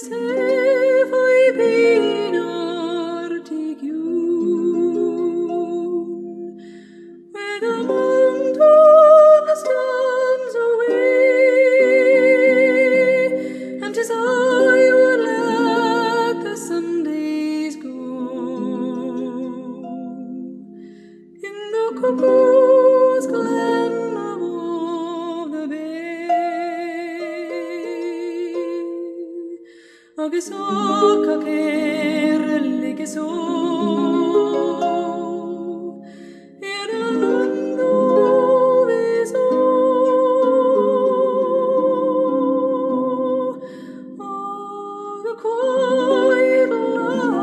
voi pinartigiun, where the mountain stands away, and 'tis I will let the Sundays go in the cuckoo's glen above the bay. Agus oca cerelli che so in a land of his own, the quiet land of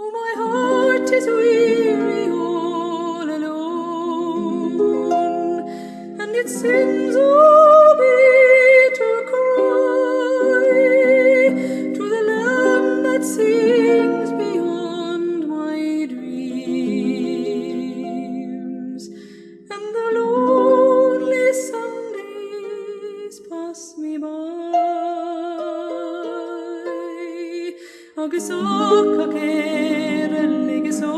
Oh, my heart is weary all alone, and it sends a bitter cry to the land that sings beyond my dreams, and the lonely Sundays pass me by. Agus oca cerelli che so